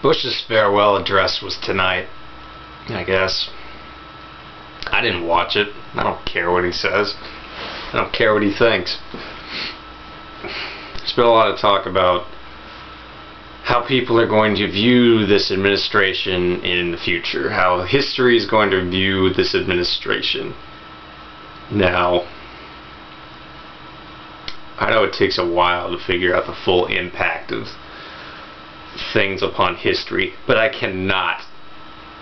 Bush's farewell address was tonight, I guess. I didn't watch it. I don't care what he says. I don't care what he thinks. There's been a lot of talk about how people are going to view this administration in the future, how history is going to view this administration. Now, I know it takes a while to figure out the full impact of things upon history, but I cannot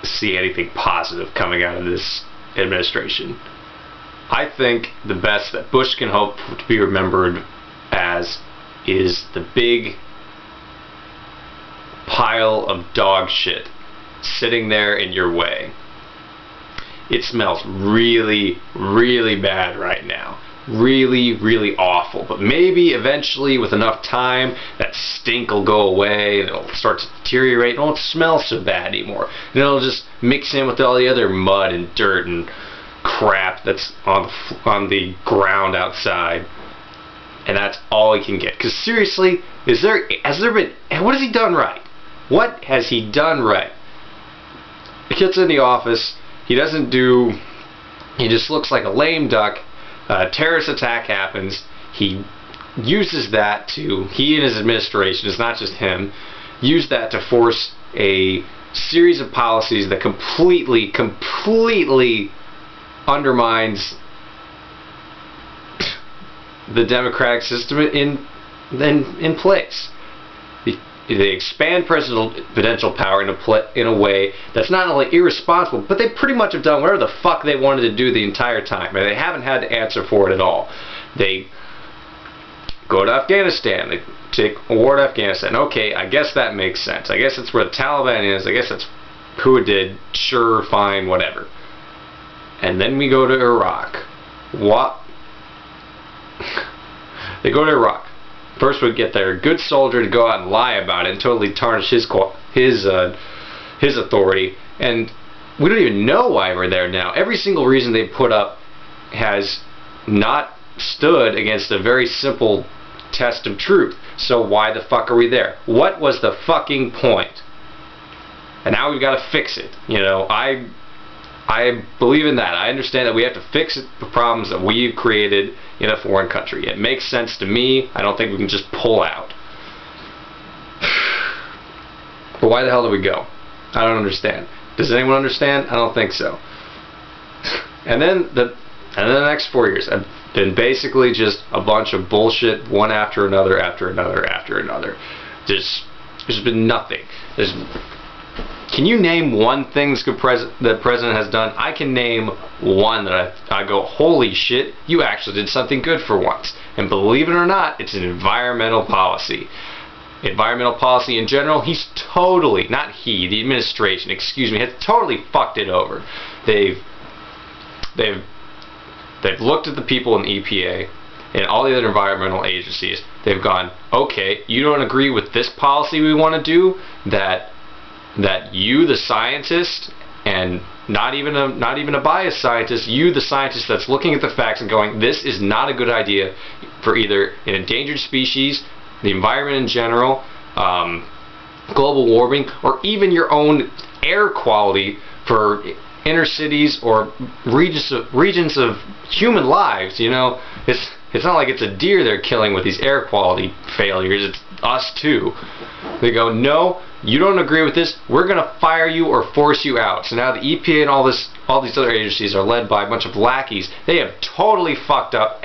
see anything positive coming out of this administration. I think the best that Bush can hope to be remembered as is the big pile of dog shit sitting there in your way. It smells really, really bad right now. Really, really awful. But maybe eventually, with enough time, that stink will go away and it'll start to deteriorate. It won't smell so bad anymore. And it'll just mix in with all the other mud and dirt and crap that's on the ground outside. And that's all he can get. Because seriously, has there been, what has he done right? What has he done right? He gets in the office, he just looks like a lame duck. A terrorist attack happens. He uses that to, he and his administration, it's not just him, use that to force a series of policies that completely undermines the democratic system in place. They expand presidential power in a way that's not only irresponsible, but they pretty much have done whatever the fuck they wanted to do the entire time. And they haven't had to answer for it at all. They go to Afghanistan. They take a war to Afghanistan. Okay, I guess that makes sense. I guess that's where the Taliban is. I guess that's who it did. Sure, fine, whatever. And then we go to Iraq. What? They go to Iraq. First we get their good soldier to go out and lie about it and totally tarnish his authority, and we don't even know why we're there now. Every single reason they put up has not stood against a very simple test of truth. So why the fuck are we there? What was the fucking point? And now we've got to fix it. You know, I believe in that. I understand that we have to fix the problems that we've created in a foreign country. It makes sense to me. I don't think we can just pull out. But why the hell do we go? I don't understand. Does anyone understand? I don't think so. And then the next 4 years have been basically just a bunch of bullshit, one after another, after another, after another. There's been nothing. Can you name one thing that the president has done? I can name one that I go, holy shit, you actually did something good for once. And believe it or not, it's an environmental policy. Environmental policy in general, he's totally, not he, the administration, excuse me, has totally fucked it over. They've looked at the people in the EPA and all the other environmental agencies. They've gone, okay, you don't agree with this policy we want to do, that you, the scientist, and not even a biased scientist, you, the scientist that's looking at the facts and going, this is not a good idea for either an endangered species, the environment in general, global warming, or even your own air quality for inner cities or regions of human lives. You know, it's not like it's a deer they're killing with these air quality failures. It's us too. They go, no, you don't agree with this, we're going to fire you or force you out. So now the EPA and all these other agencies are led by a bunch of lackeys. They have totally fucked up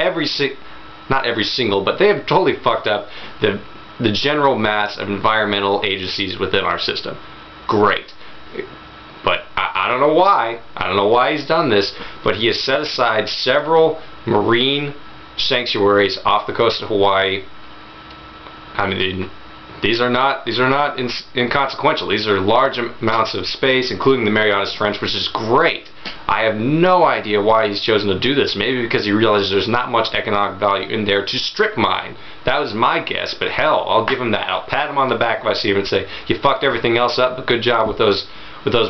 not every single, but they have totally fucked up the general mass of environmental agencies within our system. Great. But I don't know why. I don't know why he's done this, but he has set aside several marine sanctuaries off the coast of Hawaii. I mean, these are not inconsequential. These are large amounts of space, including the Marianas Trench, which is great. I have no idea why he's chosen to do this. Maybe because he realizes there's not much economic value in there to strip mine. That was my guess, but hell, I'll give him that. I'll pat him on the back if I see him and say, you fucked everything else up, but good job with those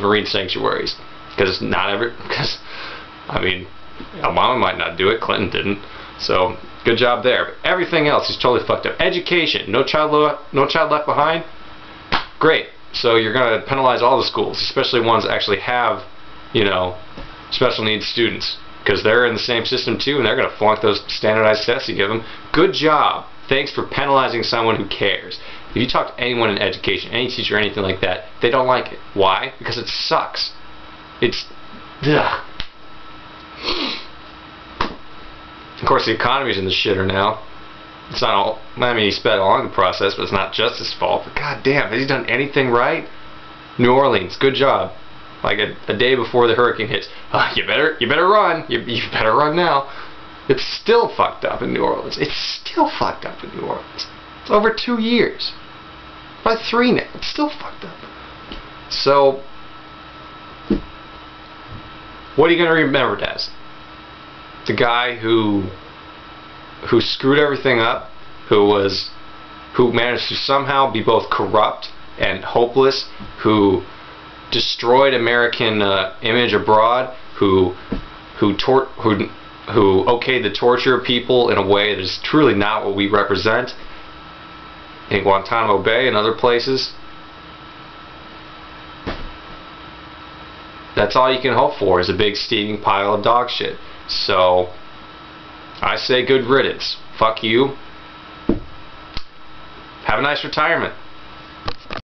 marine sanctuaries. Because I mean, Obama might not do it, Clinton didn't. So good job there. But everything else, he's totally fucked up. Education, no child left behind. Great. So you're going to penalize all the schools, especially ones that actually have, you know, special needs students, because they're in the same system too, and they're going to flunk those standardized tests you give them. Good job. Thanks for penalizing someone who cares. If you talk to anyone in education, any teacher, anything like that, they don't like it. Why? Because it sucks. It's... ugh. Of course, the economy's in the shitter now. It's not all... I mean, he sped along the process, but it's not just his fault. But goddamn, has he done anything right? New Orleans, good job. Like a day before the hurricane hits, you better run. You better run now. It's still fucked up in New Orleans. It's still fucked up in New Orleans. It's over 2 years. Probably 3 now. It's still fucked up. So, what are you going to remember as? The guy who screwed everything up, who managed to somehow be both corrupt and hopeless, who destroyed American image abroad, who okayed the torture of people in a way that is truly not what we represent in Guantanamo Bay and other places. That's all you can hope for, is a big steaming pile of dog shit. So I say good riddance. Fuck you. Have a nice retirement.